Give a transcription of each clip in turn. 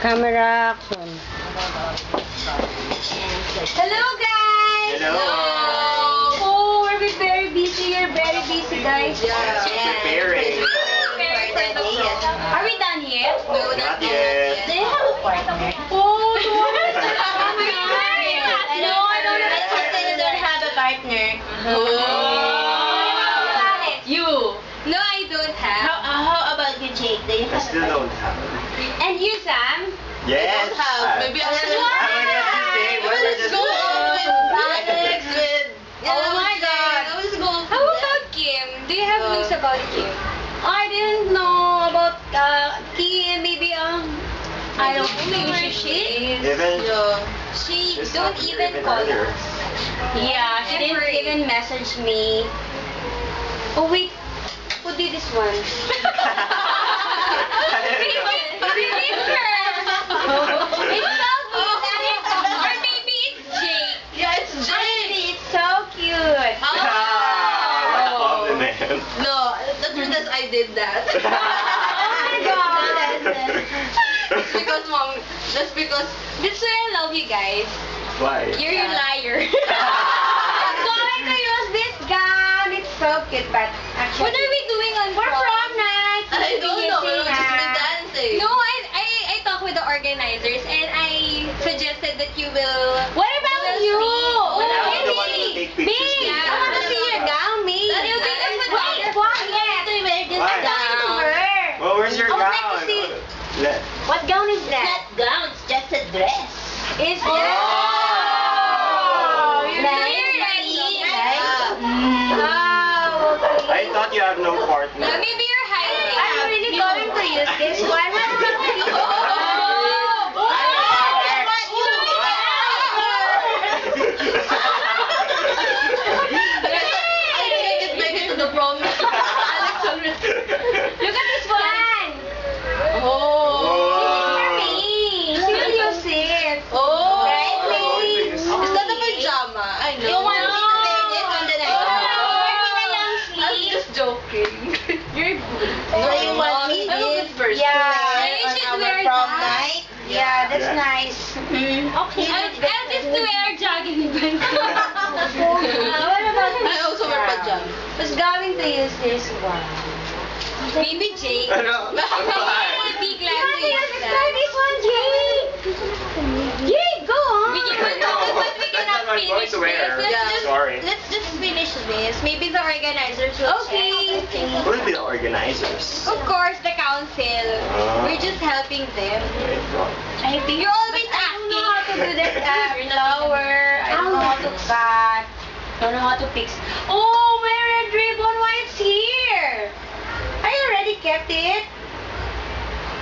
Camera action. Hello guys! Hello! Oh, we're very busy. You're very busy guys. Yes, we're preparing. Are we done yet? No, not yet. Do you have a partner? Oh, tomorrow is the No, I don't have a partner. You don't have a partner. You. No, I don't have. How about you, Jake? Do you I have still don't have. And you, Sam? Yes! I don't have. Maybe I'll just Let's go with Alex, with... Oh my God. I was going How about Kim? Do you have news about Kim? I didn't know about Kim. Maybe I don't know where she is. Even She she's don't not here even call earlier. us. Yeah, she didn't even message me. Oh wait, who did this one? Or maybe it's Jake. Yeah, it's Actually, Jake. it's so cute. What a compliment. No, the truth is I did that. Oh my God. That's because, Mom, that's because... That's why I love you guys. Why? You're a liar. I'm going to use this gown. It's so cute, but actually... What are we doing on prom night? I don't know, we're just been dancing. No, I talked with the organizers and I suggested that you will... What about you? I'll be the one who take pictures. Babe, Yeah. I want to see your gown, babe. That will be Wait, the quiet. Why? I'm going to wear. Well, where's your I would gown? like to see- Let- What gown is It's that? not gown, it's just a dress. Is Oh! You're Nice. ready. Yeah. Wow, okay. I thought you have no partner. Yeah, maybe you're hiding. I'm really going to use this one. I didn't make it to the prom. Alex already... Look at this one. Oh. For me. She will use it. Oh. Right, babe? Is that a pajama? I know. You want me to take it on the night? I'm just joking. You're So you want me this first Yeah, to you wear should on wear our prom that. night? Yeah, that's Yeah. nice. Okay. I'll just wear jogging pants. What about I also wear pajamas. Who's going to use this one? Maybe Jake. Ano? Why? would be glad to use that. This one, Jake. Jake, go on. We can but we That's cannot not what I'm going finish to wear. this. Yeah. Sorry. Let's just finish this. Maybe the organizers will Okay. check. Who will be the organizers? Of course, the council. We're just helping them. I think you're always asking. I don't know how to do that flower. I don't know how to cut. I don't know how to fix. Oh, my red ribbon. Why it's here? I already kept it.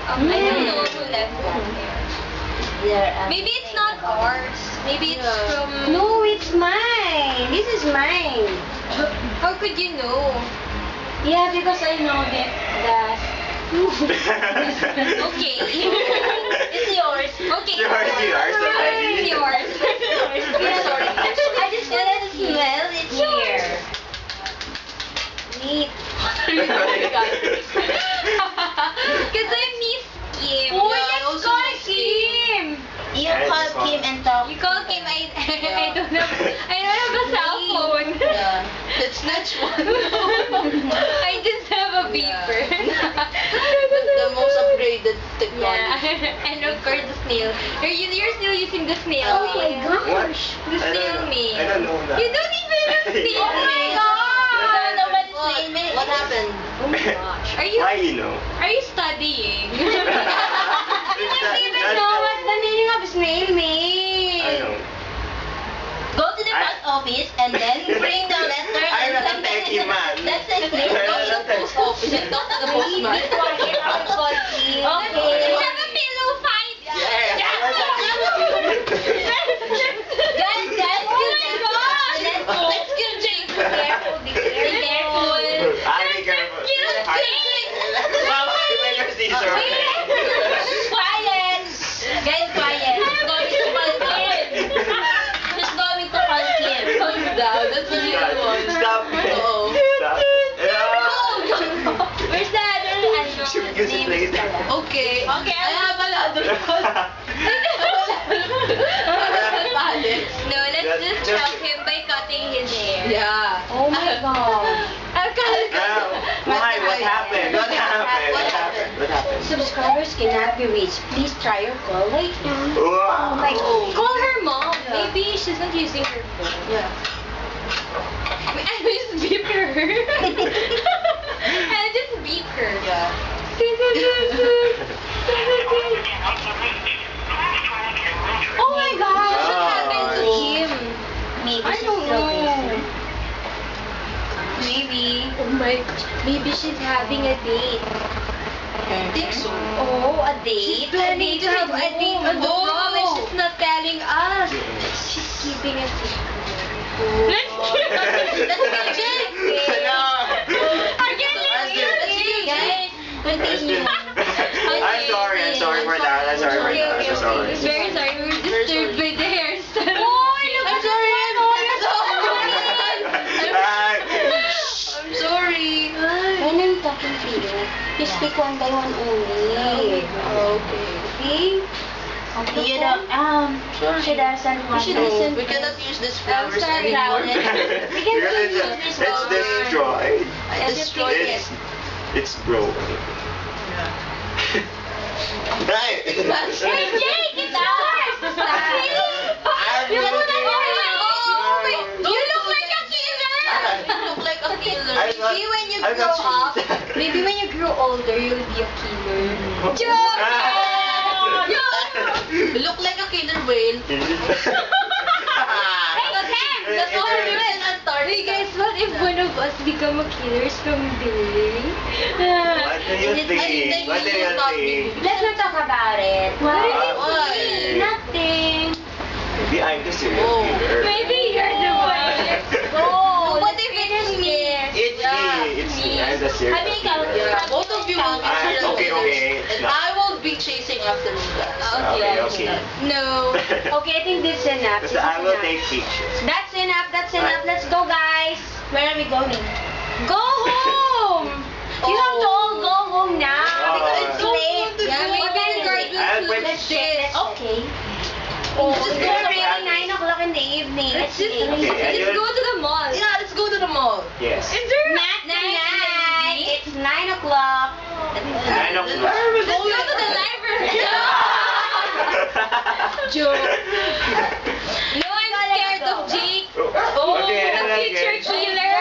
I don't know who left one here. Maybe it's not ours. Maybe it's from... No, it's mine. This is mine. How could you know? Yeah, because I know that Okay. It's yours. Okay. Yours already. It's yours. Sorry. I just wanted to smell it here. Neat. Because I miss Kim. Oh, Yeah, I let's also call miss Kim. You Yeah, call it's fun. Kim and talk. You call Kim. I don't have a cell phone. Yeah. Let's snatch one. I just have a beeper. The most upgraded technology. Yeah. And of course the snail. You're still using the snail. Oh mail. my God. What? The I don't snail know. mail. I don't know that. You don't even have snail Oh my mail. God. What? What happened? Oh my gosh. Are you Why you know? Are you studying? You It's don't even that- know what's the meaning of snail mail. I know. Go to the post office and then bring the letter. I'm and not a send it. techie man. That's it. Go to the post office and talk to the postman. Okay. Okay. We have a pillow fight. Yeah. Guys, let's kill Jake. Careful, be careful. I'll be careful. Kill Jake. Mama, you your Caesar. Quiet. Guys, quiet. She's going to call Kim. She's going to call Kim. Calm down. That's what you want. Stop. Oo. Stop. Yeah. Where's the other? Why? What happened? What happened? What happened? What happened? Subscribers cannot be reached. Please try your call right now. Wow. Like, Call her mom. Yeah. Maybe she's not using her phone. yeah. I just beep her. I just beep her. Yeah. Oh my gosh, what Oh. happened to him? Maybe I she's don't still know. busy. Maybe. Oh my gosh. Maybe she's having a date. I think so. Oh, a date? She's planning to have a date on the prom and she's not telling us. She's keeping a secret. Let's keep Let's No. Again, let's keep Guys, continue. I'm sorry for that. I'm sorry for that. I'm sorry. Very sorry, we were disturbed by the hairstyle. I'm sorry. I'm sorry. When I'm talking to you, you speak one by one only. Okay. Okay? You don't, she doesn't want should to. listen. We cannot use this I'm flowers sorry, anymore. Raul. We can Because use this it's flowers. destroyed. Destroyed it. It's broken. Right. Hey, Jay, get out! I'm You look looking. You look like a killer! You look like a killer. I'm not- Maybe when you I'm grow not up, cheating. maybe when you grow older, you'll be a killer. You look like a killer whale. That's all we will. Hey guys, what if one of us become a killers from building? What do you think? What do you think? Let's not talk about it. What did Why? it mean? Nothing. Maybe I'm the serial Oh. killer. Maybe you're the one. Let's go. What if it's me? It's me. It's me. I'm the serial Sabi ikaw, killer. Yeah, both of you will be Ah, serial okay, killers. okay. And I will be chasing after you guys. Okay. No. Okay, I think this is enough. Basta I will take pictures. That's enough. That's enough. Let's go, guys. Where are we going? Go home. You have to all go home now because it's Oh. late. Yeah, What maybe time guard will I'll look wait. at this. Okay. Oh, It's just just go already to 9 o'clock in the evening. Let's It's just, late. Okay, let's go to the mall. Yeah, let's go to the mall. Yes. Is there Night. It's 9 o'clock. 9 o'clock. Let's go to the library. Joke. No, I'm scared of Jake. Oh, Okay, the okay. future killer.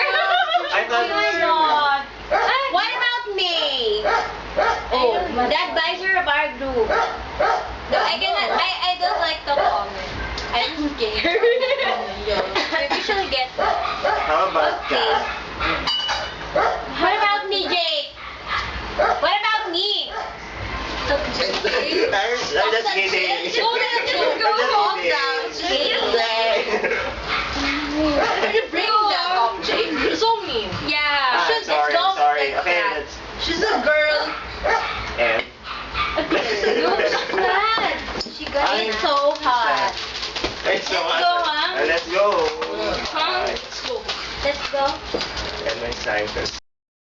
I thought Oh my God. What about me? Oh, that buys her a bar group. No, I don't like the comment. I'm scared. Maybe she'll get that. How about that? What about me, Jake? What about me? I'm just kidding. Let's go, let's go. Calm down. Why are you bringing that up, Jake? You're so mean. Yeah. Let's Sorry, go sorry. like Okay, that. let's She's a girl. end. No, she's glad. She got I'm it. so hot. Let's go. Let's go, huh? Let's go. Huh? Let's go. Let's go. And my cycle.